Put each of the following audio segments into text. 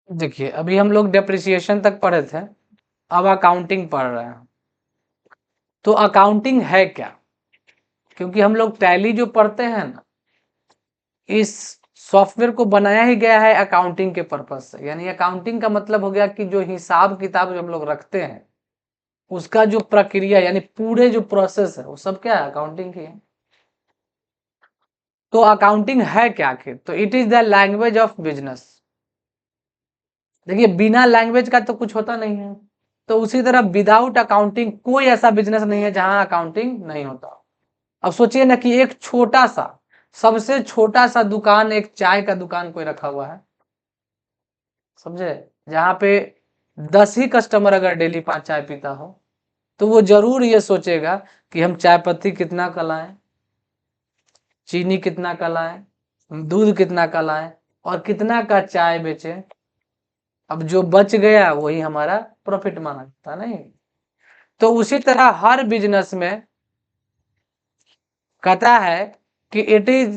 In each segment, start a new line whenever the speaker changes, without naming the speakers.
देखिए अभी हम लोग डेप्रिसिएशन तक पढ़े थे, अब अकाउंटिंग पढ़ रहे हैं। तो अकाउंटिंग है क्या? क्योंकि हम लोग टैली जो पढ़ते हैं ना, इस सॉफ्टवेयर को बनाया ही गया है अकाउंटिंग के पर्पज से। यानी अकाउंटिंग का मतलब हो गया कि जो हिसाब किताब जो हम लोग रखते हैं, उसका जो प्रक्रिया यानी पूरे जो प्रोसेस है वो सब क्या है? अकाउंटिंग की है। तो अकाउंटिंग है क्या आखिर? तो it is the language of business. देखिए बिना लैंग्वेज का तो कुछ होता नहीं है। तो उसी तरह विदाउट अकाउंटिंग कोई ऐसा बिजनेस नहीं है जहां अकाउंटिंग नहीं होता। अब सोचिए ना कि एक छोटा सा, सबसे छोटा सा दुकान, एक चाय का दुकान कोई रखा हुआ है, समझे, जहां पे 10 ही कस्टमर अगर डेली 5 चाय पीता हो, तो वो जरूर ये सोचेगा कि हम चाय पत्ती कितना का लाएं, चीनी कितना का लाएं, दूध कितना का लाएं और कितना का चाय बेचें। अब जो बच गया वही हमारा प्रॉफिट माना जाता नहीं। तो उसी तरह हर बिजनेस में कहता है कि इट इज,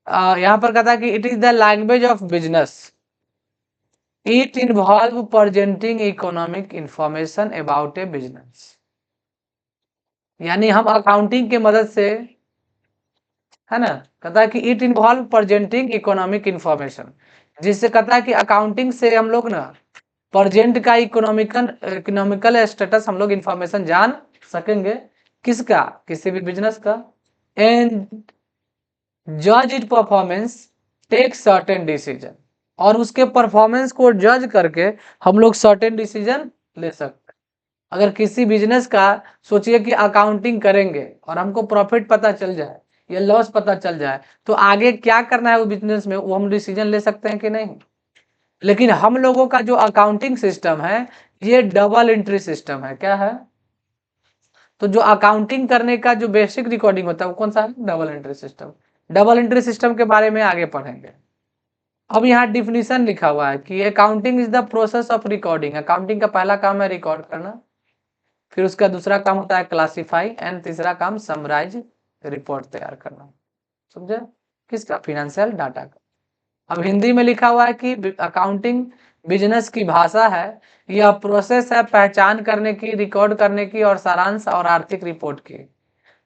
यहाँ पर कहता है कि it is the language of business. It involve presenting economic information about A business. यानी हम अकाउंटिंग के मदद से, है ना, कहता है कि it involve presenting economic information, जिससे कहता है कि अकाउंटिंग से हम लोग ना प्रेजेंट का इकोनॉमिकल स्टेटस हम लोग इंफॉर्मेशन जान सकेंगे। किसका? किसी भी बिजनेस का। एंड जज it performance, take certain decision, और उसके परफॉर्मेंस को जज करके हम लोग सर्टेन डिसीजन ले सकते हैं। अगर किसी बिजनेस का सोचिए कि अकाउंटिंग करेंगे और हमको प्रॉफिट पता चल जाए या लॉस पता चल जाए, तो आगे क्या करना है वो बिजनेस में, वो हम डिसीजन ले सकते हैं कि नहीं? लेकिन हम लोगों का जो अकाउंटिंग सिस्टम है, ये डबल एंट्री सिस्टम है। क्या है? तो जो अकाउंटिंग करने का जो बेसिक रिकॉर्डिंग होता है वो कौन सा है? Double entry system. Double entry system के बारे में आगे पढ़ेंगे। अब यहाँ डिफिनीशन लिखा हुआ है कि accounting is the process of recording. Accounting का पहला काम है रिकॉर्ड करना, फिर उसका दूसरा काम होता है क्लासिफाई, एंड तीसरा काम समराइज, रिपोर्ट तैयार करना। समझे? किसका? फिनेंशियल डाटा का। अब हिंदी में लिखा हुआ है कि अकाउंटिंग बिजनेस की भाषा है, यह प्रोसेस है पहचान करने की, रिकॉर्ड करने की और सारांश और आर्थिक रिपोर्ट की,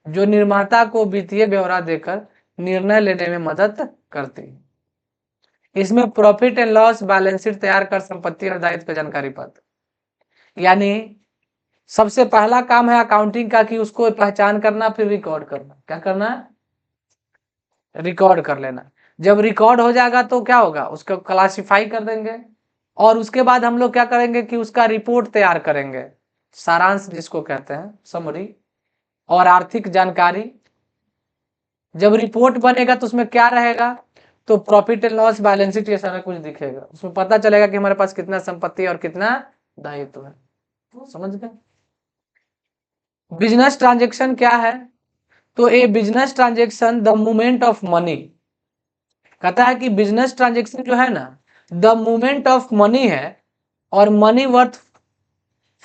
जो निर्माता को वित्तीय ब्यौरा देकर निर्णय लेने में मदद करती है। इसमें profit and loss, balance sheet तैयार कर संपत्ति और दायित्व का जानकारी पत्र। यानी सबसे पहला काम है अकाउंटिंग का कि उसको पहचान करना, फिर रिकॉर्ड करना। क्या करना है? रिकॉर्ड कर लेना। जब रिकॉर्ड हो जाएगा तो क्या होगा? उसको क्लासिफाई कर देंगे, और उसके बाद हम लोग क्या करेंगे कि उसका रिपोर्ट तैयार करेंगे, सारांश जिसको कहते हैं, समरी, और आर्थिक जानकारी। जब रिपोर्ट बनेगा तो उसमें क्या रहेगा? तो profit and loss, balance sheet, ये सारा कुछ दिखेगा। उसमें पता चलेगा कि हमारे पास कितना संपत्ति और कितना दायित्व है। समझ गए? बिजनेस ट्रांजेक्शन क्या है? तो a business transaction the movement of money. कहता है कि बिजनेस ट्रांजेक्शन जो है ना, द मूवमेंट ऑफ मनी है, और money worth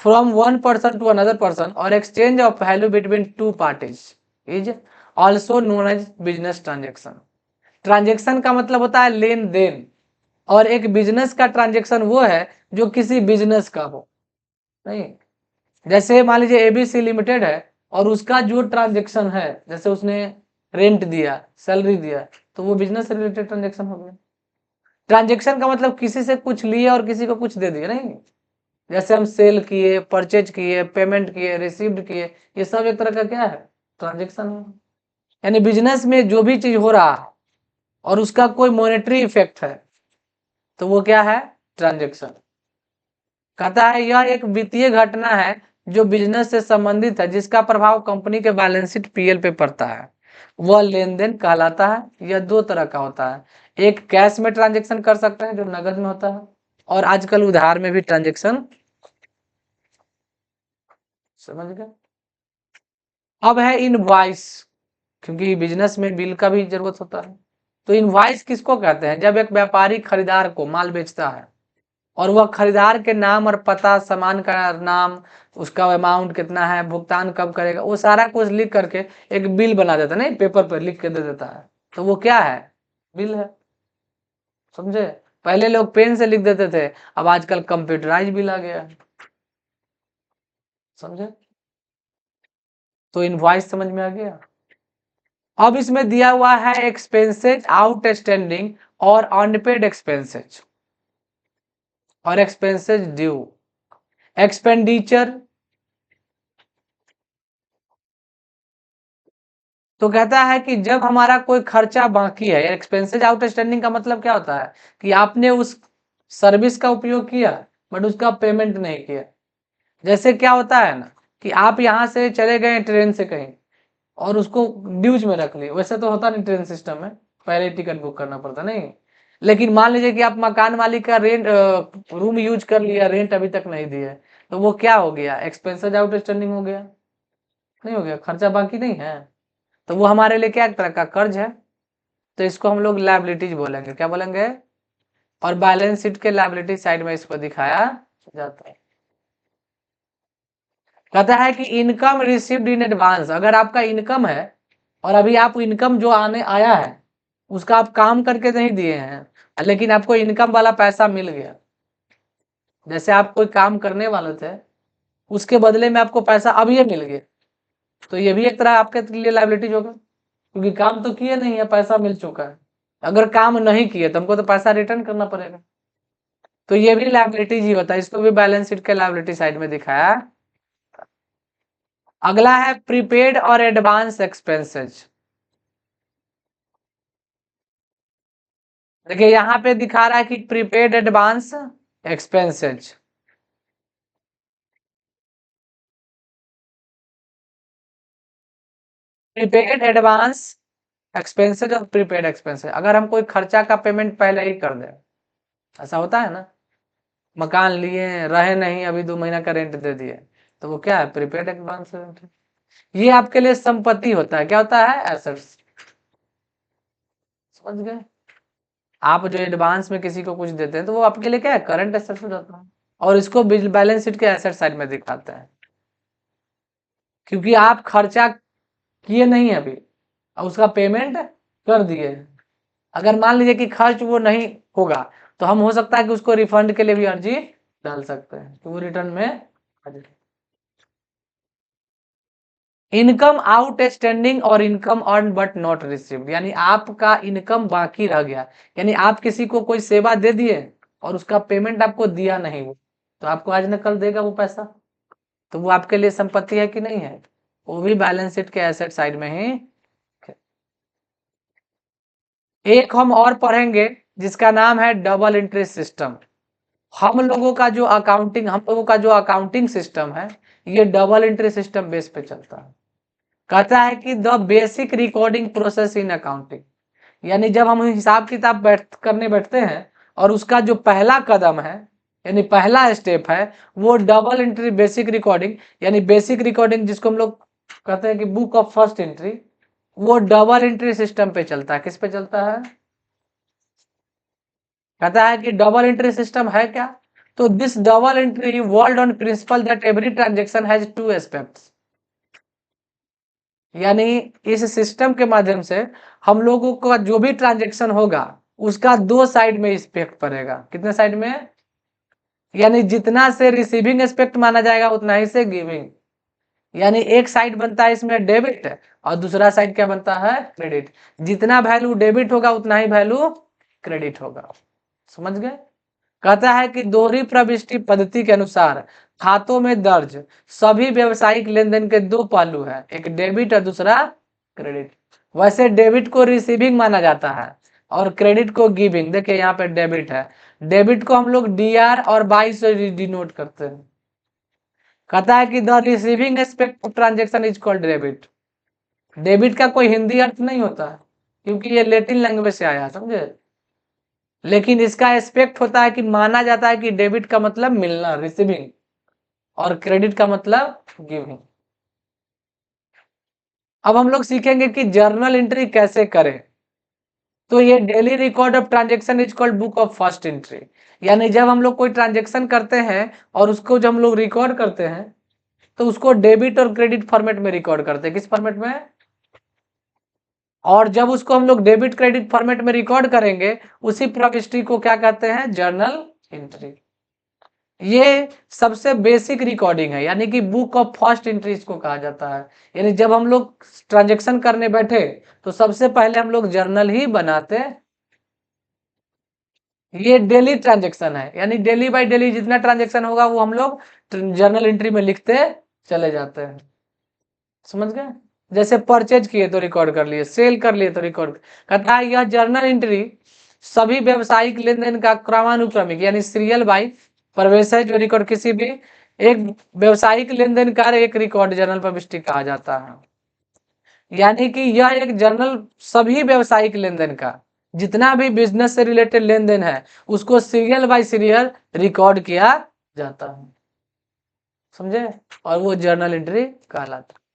from one person to another person और exchange of value between two parties is also known as business transaction. Transaction का मतलब होता है लेन देन, और एक बिजनेस का ट्रांजेक्शन वो है जो किसी बिजनेस का हो। नहीं, जैसे मान लीजिए एबीसी लिमिटेड है, और उसका जो ट्रांजेक्शन है, जैसे उसने रेंट दिया, सैलरी दिया, तो वो बिजनेस से रिलेटेड ट्रांजेक्शन हो गया। ट्रांजेक्शन का मतलब किसी से कुछ लिए और किसी को कुछ दे दिया। नहीं, जैसे हम सेल किए, परचेज किए, पेमेंट किए, रिसीव्ड किए, ये सब एक तरह का क्या है? ट्रांजेक्शन है। यानी बिजनेस में जो भी चीज हो रहा है और उसका कोई मॉनेटरी इफेक्ट है, तो वो क्या है? ट्रांजेक्शन। कहता है यह एक वित्तीय घटना है जो बिजनेस से संबंधित है, जिसका प्रभाव कंपनी के बैलेंस शीट पीएल पे पड़ता है, वह लेन देन कहलाता है। यह दो तरह का होता है, एक कैश में ट्रांजेक्शन कर सकते हैं जो नगद में होता है, और आजकल उधार में भी ट्रांजेक्शन। समझ गए? अब है इनवॉइस, क्योंकि बिजनेस में बिल का भी जरूरत होता है। तो इनवॉइस किसको कहते हैं? जब एक व्यापारी खरीदार को माल बेचता है और वह खरीदार के नाम और पता, सामान का नाम, उसका अमाउंट कितना है, भुगतान कब करेगा, वो सारा कुछ लिख करके एक बिल बना देता है, नहीं, पेपर पर लिख के दे देता है, तो वो क्या है? बिल है। समझे? पहले लोग पेन से लिख देते थे, अब आजकल कंप्यूटराइज बिल आ गया है, समझे? तो इनवॉइस समझ में आ गया। अब इसमें दिया हुआ है एक्सपेंसेज आउटस्टैंडिंग और अनपेड एक्सपेंसेज और एक्सपेंसेज ड्यू। एक्सपेंडिचर तो कहता है कि जब हमारा कोई खर्चा बाकी है, एक्सपेंसेज आउटस्टैंडिंग का मतलब क्या होता है कि आपने उस सर्विस का उपयोग किया बट उसका पेमेंट नहीं किया। जैसे क्या होता है ना कि आप यहाँ से चले गए ट्रेन से कहीं और उसको ड्यूज में रख लिए, वैसे तो होता नहीं ट्रेन सिस्टम में, पहले टिकट बुक करना पड़ता नहीं। लेकिन मान लीजिए कि आप मकान मालिक का रेंट रूम यूज कर लिया, रेंट अभी तक नहीं दिए, तो वो क्या हो गया, एक्सपेंसेज आउटस्टैंडिंग हो गया, नहीं हो गया, खर्चा बाकी नहीं है, तो वो हमारे लिए क्या एक तरह का कर्ज है। तो इसको हम लोग लायबिलिटीज बोलेंगे, क्या बोलेंगे? और बैलेंस शीट के लायबिलिटी साइड में इसको दिखाया जाता है। कहता है कि इनकम रिसीव्ड इन एडवांस, अगर आपका इनकम है और अभी आप इनकम जो आने आया है उसका आप काम करके नहीं दिए हैं, लेकिन आपको इनकम वाला पैसा मिल गया, जैसे आप कोई काम करने वाले थे उसके बदले में आपको पैसा अब ये मिल गया, तो ये भी एक तरह आपके लिए लायबिलिटीज होगा, क्योंकि काम तो किए नहीं है, पैसा मिल चुका है। अगर काम नहीं किए तो हमको तो पैसा रिटर्न करना पड़ेगा, तो ये भी लायबिलिटीज ही होता है, इसको भी बैलेंस शीट के लायबिलिटी साइड में दिखाया। अगला है प्रीपेड और एडवांस एक्सपेंसेज। देखिए यहाँ पे दिखा रहा है कि prepaid advance expenses, prepaid advance expenses और प्रीपेड एक्सपेंसेज। अगर हम कोई खर्चा का पेमेंट पहले ही कर दें, ऐसा होता है ना, मकान लिए रहे नहीं, अभी 2 महीना का रेंट दे दिए, तो वो क्या है, प्रीपेड एडवांस रेंट। ये आपके लिए संपत्ति होता है, क्या होता है, एसेट्स, समझ गए? आप जो एडवांस में किसी को कुछ देते हैं तो वो आपके लिए क्या है, करंट एसेट्स हो जाता है, और इसको बैलेंस शीट के एसेट साइड में दिखाते हैं, क्योंकि आप खर्चा किए नहीं है अभी और उसका पेमेंट कर दिए। अगर मान लीजिए कि खर्च वो नहीं होगा तो हम हो सकता है कि उसको रिफंड के लिए भी अर्जी डाल सकते हैं, तो वो रिटर्न में आ जाए। इनकम आउटस्टैंडिंग और income earn but not received, यानी आपका इनकम बाकी रह गया, यानी आप किसी को कोई सेवा दे दिए और उसका पेमेंट आपको दिया नहीं, तो आपको आज न कल देगा वो पैसा, तो वो आपके लिए संपत्ति है कि नहीं है, वो भी बैलेंस शीट के एसेट साइड में ही। एक हम और पढ़ेंगे जिसका नाम है डबल एंट्री सिस्टम। हम लोगों का जो अकाउंटिंग सिस्टम है ये डबल एंट्री सिस्टम बेस पे चलता है। कहता है कि the basic recording process in accounting, यानी जब हम हिसाब किताब करने बैठते हैं और उसका जो पहला कदम है यानी पहला स्टेप है वो डबल एंट्री बेसिक रिकॉर्डिंग, यानी बेसिक रिकॉर्डिंग जिसको हम लोग कहते हैं कि बुक ऑफ फर्स्ट एंट्री, वो डबल एंट्री सिस्टम पे चलता है। किस पे चलता है? कहता है कि डबल एंट्री सिस्टम है क्या, तो this double entry world on principal that every transaction has two aspects, यानी इस सिस्टम के माध्यम से हम लोगों का जो भी ट्रांजेक्शन होगा उसका 2 साइड में इस्पेक्ट पड़ेगा। कितने साइड में? यानी जितना से रिसीविंग एस्पेक्ट माना जाएगा उतना ही से गिविंग, यानी एक साइड बनता है इसमें डेबिट और दूसरा साइड क्या बनता है, क्रेडिट। जितना वैल्यू डेबिट होगा उतना ही वैल्यू क्रेडिट होगा, समझ गए? कहता है कि दोहरी प्रविष्टि पद्धति के अनुसार खातों में दर्ज सभी व्यवसायिक लेनदेन के 2 पहलू हैं, एक डेबिट और दूसरा क्रेडिट। वैसे डेबिट को रिसीविंग माना जाता है और क्रेडिट को गिविंग। देखिए यहाँ पे डेबिट है, डेबिट को हम लोग डीआर और बाई से डिनोट करते हैं। कहता है कि the receiving aspect of transaction is called debit. Debit का कोई हिंदी अर्थ नहीं होता है क्योंकि ये लैटिन लैंग्वेज से आया, समझे? लेकिन इसका एस्पेक्ट होता है कि माना जाता है कि डेबिट का मतलब मिलना, रिसीविंग, और क्रेडिट का मतलब गिविंग। अब हम लोग सीखेंगे कि जर्नल एंट्री कैसे करें। तो ये daily record of transaction is called book of first entry, यानी जब हम लोग कोई ट्रांजेक्शन करते हैं और उसको जब हम लोग रिकॉर्ड करते हैं तो उसको डेबिट और क्रेडिट फॉर्मेट में रिकॉर्ड करते हैं। किस फॉर्मेट में? और जब उसको हम लोग डेबिट क्रेडिट फॉर्मेट में रिकॉर्ड करेंगे, उसी प्रविष्टि को क्या कहते हैं? Journal entry. ये सबसे बेसिक रिकॉर्डिंग है, यानी कि बुक ऑफ फर्स्ट एंट्री इसको कहा जाता है। यानी जब हम लोग ट्रांजेक्शन करने बैठे तो सबसे पहले हम लोग जर्नल ही बनाते। ये डेली ट्रांजेक्शन है, यानी डेली बाय डेली जितना ट्रांजेक्शन होगा वो हम लोग जर्नल एंट्री में लिखते चले जाते हैं। समझ गए? जैसे परचेज किए तो रिकॉर्ड कर लिए, सेल कर लिए तो रिकॉर्ड। कहता है यह जर्नल एंट्री सभी व्यावसायिक लेन देन का क्रमानुक्रमिक यानी सीरियल बाई प्रवेश है, जो रिकॉर्ड किसी भी एक व्यावसायिक लेन देन का एक रिकॉर्ड जर्नल प्रविष्टि कहा जाता है। यानी कि यह एक जर्नल सभी व्यावसायिक लेन देन का, जितना भी बिजनेस से रिलेटेड लेन देन है, उसको सीरियल बाय सीरियल रिकॉर्ड किया जाता है। समझे? और वो जर्नल एंट्री कहलाता है।